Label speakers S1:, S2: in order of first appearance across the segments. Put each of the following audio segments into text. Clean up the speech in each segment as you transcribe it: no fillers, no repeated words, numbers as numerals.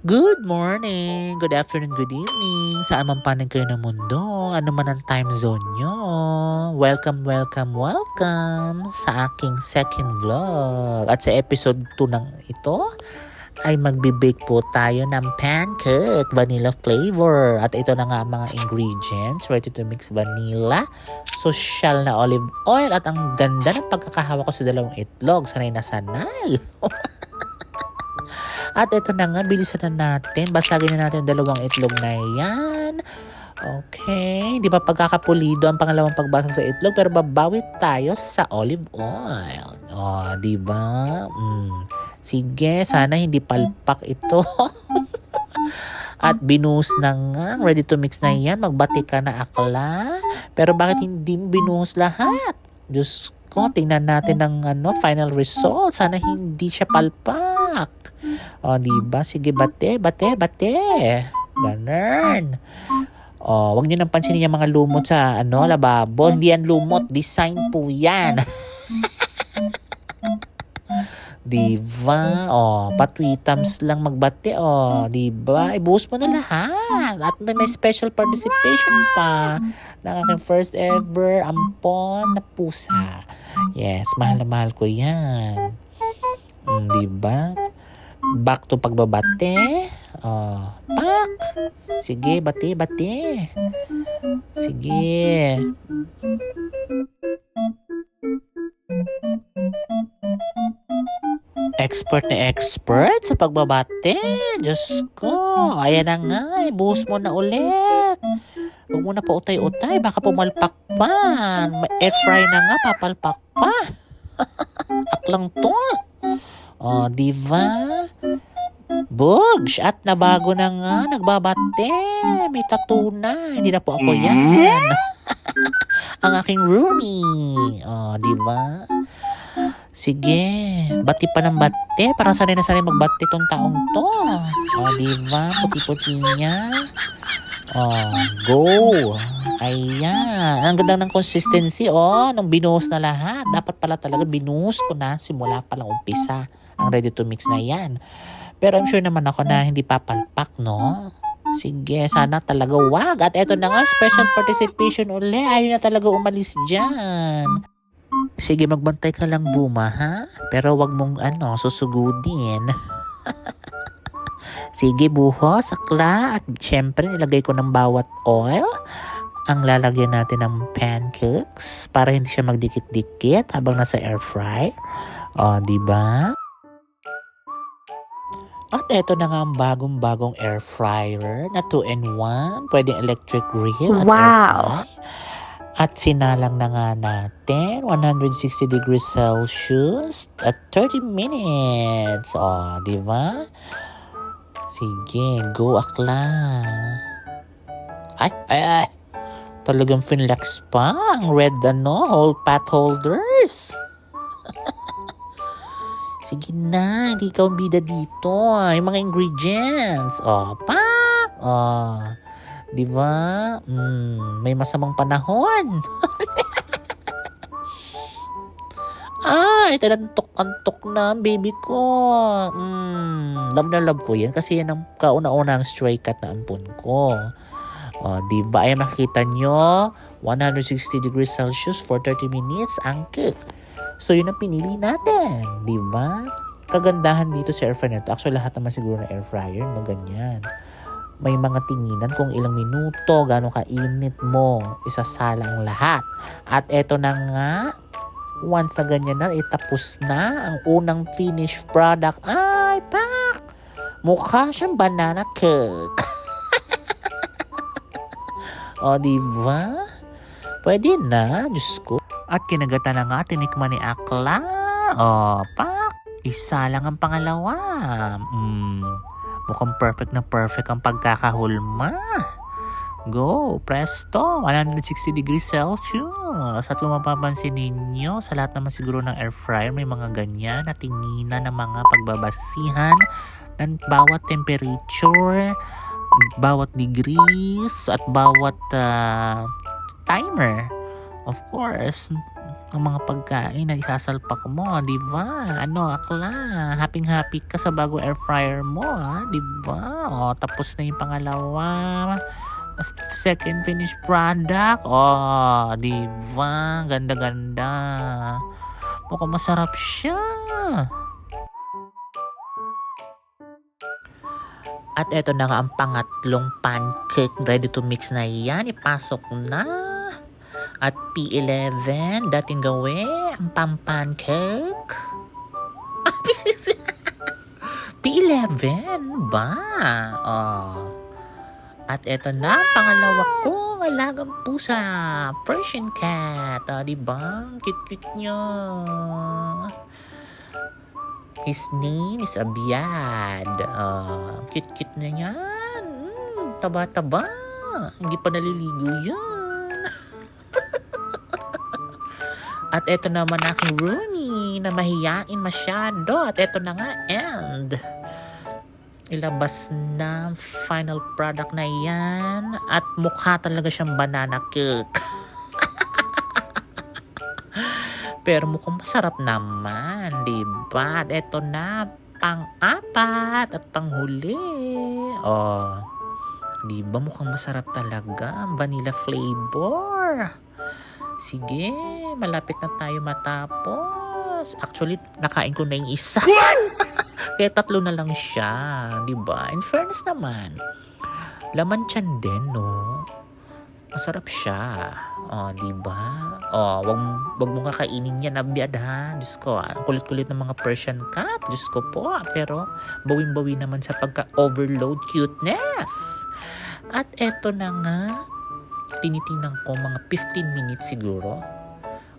S1: Good morning, good afternoon, good evening. Saan man panig kayo ng mundo, ano man ang time zone nyo. Welcome, welcome, welcome sa aking second vlog. At sa episode 2 ng ito, ay magbe-bake po tayo ng pancake, vanilla flavor. At ito na nga ang mga ingredients, ready to mix vanilla, social na olive oil, at ang ganda ng pagkakahawa ko sa dalawang itlog. Sanay na sanay. At ito na nga, bilisan na natin. Basagin na natin dalawang itlog na yan. Okay, hindi pa pagkakapulido ang pangalawang pagbasag sa itlog, pero babawi tayo sa olive oil. Oh, di ba? Sige, sana hindi palpak ito. At binuhos na nga, ready to mix na yan. Magbati ka na akla. Pero bakit hindi binuhos lahat? Diyos ko, tingnan natin ang final result. Sana hindi siya palpak. O, diba? Sige, bate. Ganun. O, wag nyo nang pansinin yung mga lumot sa lababo. Hindi yan lumot. Design po yan. Diba? O, patwitams lang magbate. O, diba? Ibuhos mo na lahat. At may special participation pa ng aking first ever ampon na pusa. Yes, mahal na mahal ko yan. Diba? Back to pagbabate. Pak. Sige, bate. Sige. Expert na expert sa pagbabate. Diyos ko. Ayan na nga. Ibuhos mo na ulit. Huwag mo na pa utay-utay. Baka pumalpak pa. Air fry na nga. Papalpak pa. Aklang to. O, diba? Bugs! At nabago na nga. Nagbabate. May tattoo na. Hindi na po ako yan. Ang aking roomie. O, diba? Sige. Bati pa ng bate. Parang sanay na sanay magbate tong taong to. O, diba? Puti-puti niya. Go. Ayan. Ang ganda ng consistency, nung binuhos na lahat. Dapat pala talaga binuhos ko na simula pa lang umpisa ang ready to mix na yan. Pero I'm sure naman ako na hindi papalpak, no? Sige, sana talaga wag. At eto na nga, special participation uli. Ayaw na talaga umalis dyan. Sige, magbantay ka lang, Buma, ha? Pero wag mong susugudin. Sige, buhos, akla. At syempre, nilagay ko ng bawat oil ang lalagyan natin ng pancakes para hindi siya magdikit-dikit habang nasa air fry. O, diba? At eto na nga ang bagong-bagong air fryer na 2-in-1. Pwedeng electric grill at
S2: Wow!
S1: air fry. At sinalang na nga natin 160 degrees Celsius at 30 minutes. O, diba? Sige, go akla. Ay. Talagang finlex pa ang red whole pot holders. Sige na, hindi ka bida dito. Yung mga ingredients. Pak. Diba? May masamang panahon. Ito antok na ang baby ko. Love na love ko yan kasi yan ang kauna-unang stray cat na ampon ko. Diba? Ay makikita nyo, 160 degrees Celsius for 30 minutes ang cook. So, yun ang pinili natin. Diba? Kagandahan dito sa air fryer na ito. Actually, lahat naman siguro na air fryer, no? Ganyan. May mga tinginan kung ilang minuto, gano'ng kainit mo, isasalang lahat. At eto na nga, once na ganyan na, tapos na ang unang finished product. Ay, pak! Mukha siyang banana cake. O, diba? Pwede na, Diyos ko. At kinagatan na nga, tinikman ni Akla. Pak! Isa lang ang pangalawa. Mukhang perfect na perfect ang pagkakahulma. Go, presto, 160 degrees Celsius. At kung mapapansin ninyo, sa lahat naman siguro ng air fryer, may mga ganyan na tinginan ng mga pagbabasihan ng bawat temperature, bawat degrees, at bawat timer. Of course, ang mga pagkain na isasalpak mo, di ba? Ano, akla, happy ka sa bago air fryer mo, di ba? O, tapos na yung pangalawa, second finished product, di ba? Ganda-ganda. Mukhang masarap siya. At eto na nga ang pangatlong pancake. Ready to mix na yan. Ipasok na. At P11, dating gawi ang pancake. P11 ba? At eto na, pangalawa kong alagang pusa. Persian cat. Diba? Cute-cute niya. His name is Abiad. Cute-cute na yan. Taba-taba. Hindi pa naliligo yan. At eto naman aking roomie na mahiyain masyado. At eto na nga, and ilabas na final product na yan. At mukha talaga siyang banana cake. Pero mukhang masarap naman, diba? At eto na, pang-apat at panghuli. Diba mukhang masarap talaga ang vanilla flavor. Sige, malapit na tayo matapos. Actually, nakain ko na yung isa. Kaya 3 na lang siya, diba? In fairness naman, laman tiyan din, no? Masarap siya. Diba? Wag mo nga kainin yan, Abiad, ha? Diyos ko, ang kulit-kulit ng mga Persian cat. Diyos ko po, pero bawing-bawi naman sa pagka-overload cuteness. At eto na nga, tinitingnan ko mga 15 minutes siguro,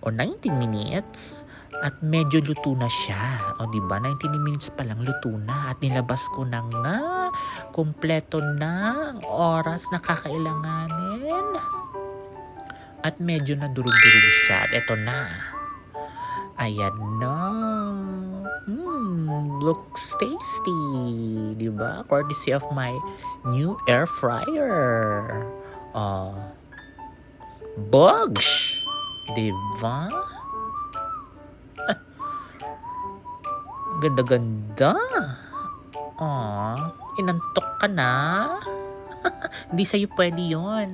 S1: o 19 minutes, at medyo luto na siya. Diba? 19 minutes pa lang luto na. At nilabas ko na nga, kumpleto na ang oras na kakailanganin. At medyo nadurog-durog siya. At eto na. Ayan na. Looks tasty. Diba? Courtesy of my new air fryer. Bugs! Diba? Ganda-ganda. Inantok ka na. Hindi sa'yo pwede yun.